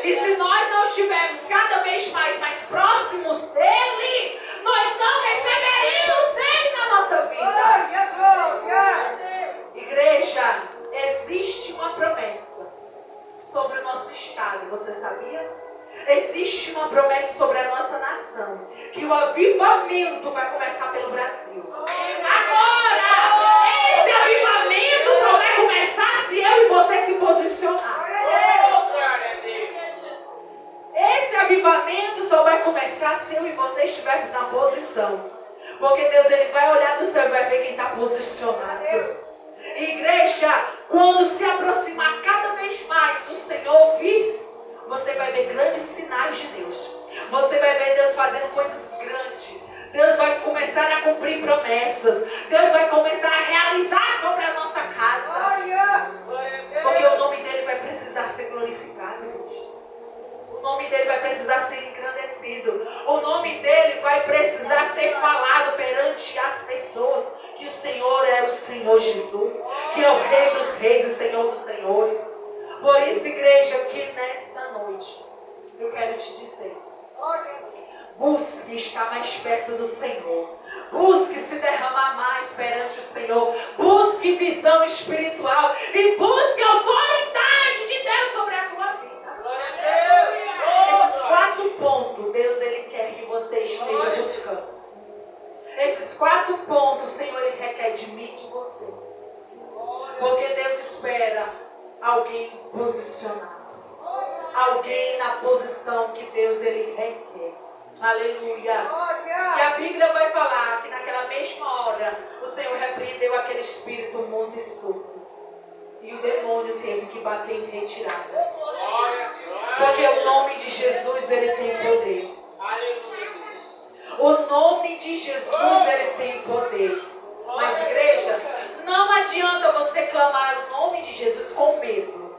E se nós não estivermos cada vez mais próximos dEle, nós não receberemos dEle na nossa vida. Igreja, existe uma promessa sobre o nosso estado, você sabia? Existe uma promessa sobre a nossa nação, que o avivamento vai começar pelo Brasil. Agora, esse avivamento só vai começar se eu e você se posicionar. Esse avivamento só vai começar se eu e você estivermos na posição. Porque Deus, Ele vai olhar do céu e vai ver quem está posicionado. Igreja, quando se aproximar cada vez mais o Senhor vir, você vai ver grandes sinais de Deus. Você vai ver Deus fazendo coisas grandes. Deus vai começar a cumprir promessas. Deus vai começar a realizar sobre a nossa casa. Porque o nome dele vai precisar ser glorificado. O nome dele vai precisar ser engrandecido. conhecido. O nome dele vai precisar ser falado perante as pessoas. Que o Senhor é o Senhor Jesus. Que é o Rei dos Reis e Senhor dos Senhores. Por isso, igreja, que nessa noite eu quero te dizer: busque estar mais perto do Senhor. Busque se derramar mais perante o Senhor. Busque visão espiritual. E busque a autoridade de Deus sobre a tua vida. Esses 4 pontos, Deus, Ele quer que você esteja buscando. Esses 4 pontos, Senhor, Ele requer de mim e de você. Porque Deus espera alguém posicionado. Alguém na posição que Deus, Ele requer. Aleluia. E a Bíblia vai falar que naquela mesma hora o Senhor repreendeu aquele espírito mudo e surdo. E o demônio teve que bater em retirada. Porque o nome de Jesus, ele tem poder. O nome de Jesus, ele tem poder. Mas, igreja, não adianta você clamar o nome de Jesus com medo.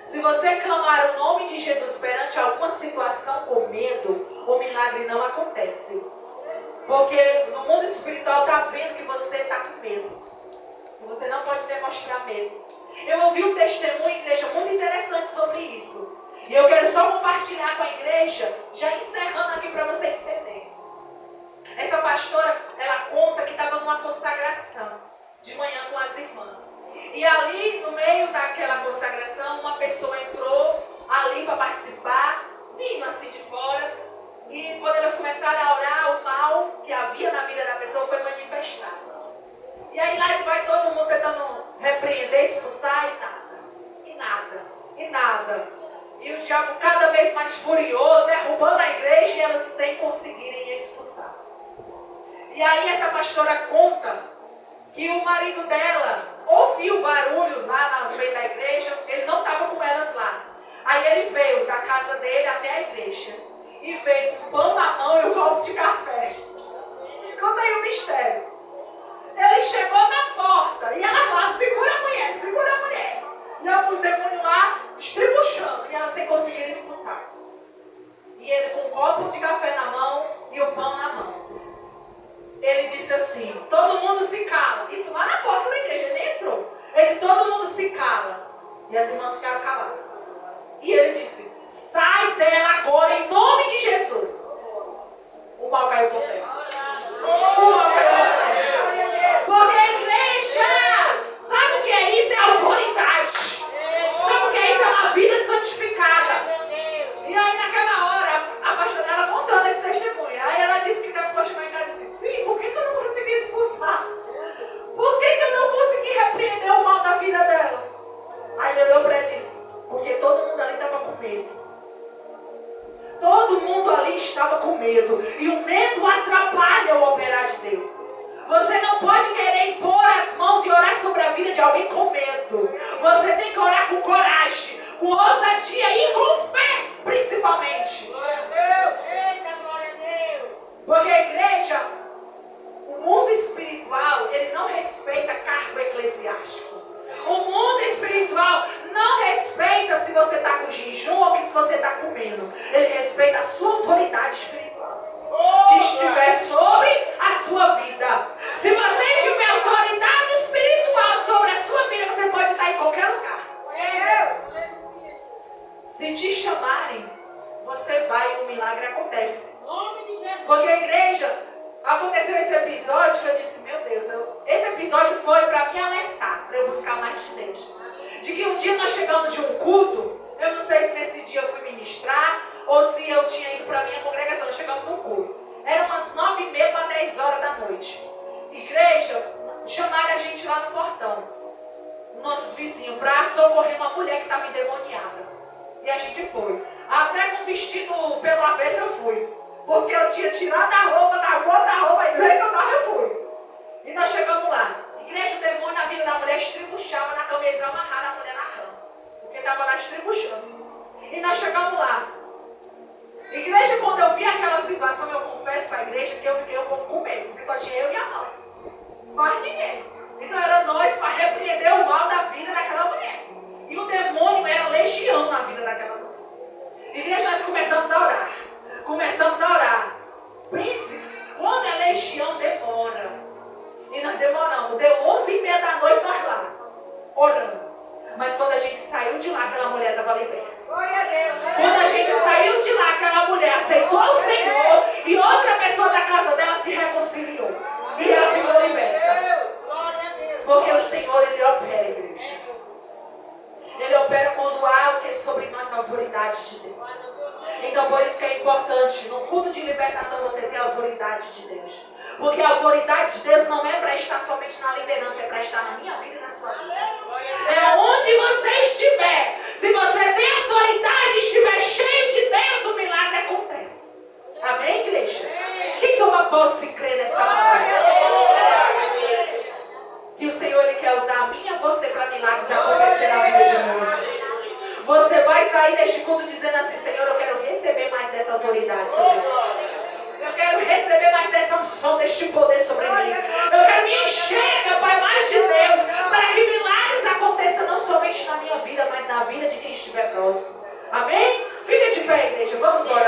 Se você clamar o nome de Jesus perante alguma situação com medo, o milagre não acontece. Porque no mundo espiritual está vendo que você está com medo. E você não pode demonstrar medo. Eu ouvi um testemunho, igreja, muito interessante sobre isso. E eu quero só compartilhar com a igreja, já encerrando aqui para você entender. Essa pastora, ela conta que estava numa consagração de manhã com as irmãs. E ali, no meio daquela consagração, uma pessoa entrou ali para participar, vindo assim de fora. E quando elas começaram a orar, o mal que havia na vida da pessoa foi manifestado. E aí lá vai todo mundo tentando repreender, expulsar e nada. E o diabo cada vez mais furioso, derrubando a igreja e elas sem conseguirem expulsar. E aí essa pastora conta que o marido dela ouviu barulho lá no meio da igreja, ele não estava com elas lá. Aí ele veio da casa dele até a igreja e veio com pão na mão e um copo de café. Escuta aí o mistério. Ele chegou na porta e ela lá, segura a mulher. E o demônio lá, estribuchando, e ela sem conseguir expulsar. E ele com um copo de café na mão e o pão na mão. Ele disse assim: todo mundo se cala. Isso lá na porta da igreja, ele entrou. Ele disse: todo mundo se cala. E as irmãs ficaram caladas. E ele disse: sai dela agora em nome de Jesus. O mal caiu por terra. Porque a igreja, sabe o que é isso? É autoridade. Sabe o que é isso? É uma vida santificada. E aí naquela hora, a pastora, ela contando esse testemunho, aí ela disse que depois chegou em casa e disse: filho, por que eu não consegui expulsar? Por que eu não consegui repreender o mal da vida dela? Aí ele olhou para ela e disse: porque todo mundo ali estava com medo. Todo mundo ali estava com medo. E o medo atrapalha o operar de Deus. Você não pode querer impor as mãos e orar sobre a vida de alguém com medo. Você tem que orar com coragem, com ousadia e com fé, principalmente. Glória a Deus! Eita, glória a Deus! Porque a igreja, o mundo espiritual, ele não respeita cargo eclesiástico. O mundo espiritual não respeita se você está com jejum ou se você está comendo. Ele respeita a sua autoridade espiritual que estiver sobre a sua vida. Se você tiver autoridade espiritual sobre a sua vida, você pode estar em qualquer lugar. Se te chamarem, você vai e o milagre acontece. Porque a igreja, aconteceu esse episódio que eu disse: meu Deus, esse episódio foi para me alertar, para eu buscar mais de Deus. De que um dia nós chegamos de um culto, eu não sei se nesse dia eu fui ministrar ou se eu tinha ido para a minha congregação. Nós chegamos num culto. Era umas 9h30 para 10 horas da noite. Igreja, chamaram a gente lá no portão, nossos vizinhos, para socorrer uma mulher que estava endemoniada. E a gente foi. Até com vestido pelo avesso eu fui. Porque eu tinha tirado a roupa da roupa, e do jeito que eu estava eu fui. E nós chegamos lá. Igreja, o demônio na vida da mulher estribuchava na cama, eles amarraram a mulher na cama. Porque estava lá estribuchando. E nós chegamos lá. Igreja, quando eu vi aquela situação, eu confesso para a igreja que eu fiquei um pouco com medo. Porque só tinha eu e a mãe. Mais ninguém. Então era nós para repreender o mal da vida daquela mulher. E o demônio era legião na vida daquela mulher. Igreja, nós começamos a orar. Começamos começamos a orar. Pense, quando a legião demora, e nós demoramos, deu 11h30 da noite nós lá, orando. Mas quando a gente saiu de lá, aquela mulher estava liberta. Glória a Deus. Quando a gente saiu de lá, aquela mulher aceitou o Senhor e outra pessoa da casa dela se reconciliou. E ela ficou liberta. Glória a Deus. Porque o Senhor, Ele opera, igreja. Ele opera quando há o que sobre nós a autoridade de Deus. Então por isso que é importante, no culto de libertação, você ter a autoridade de Deus. Porque a autoridade de Deus não é para estar somente na liderança, é para estar na minha vida e na sua vida. É onde você estiver. Se você tem autoridade e estiver cheio de Deus, o milagre acontece. Amém, igreja? Quem toma posse e crê nessa palavra? Que o Senhor, Ele quer usar a minha e você para milagres acontecer na vida de muitos. Você vai sair deste culto dizendo assim: Senhor, eu quero receber mais dessa autoridade sobre mim. Eu quero receber mais dessa unção, deste poder sobre mim. Eu quero me encher, meu Pai, mais de Deus, para que milagres aconteçam não somente na minha vida, mas na vida de quem estiver próximo. Amém? Fica de pé, igreja. Vamos orar.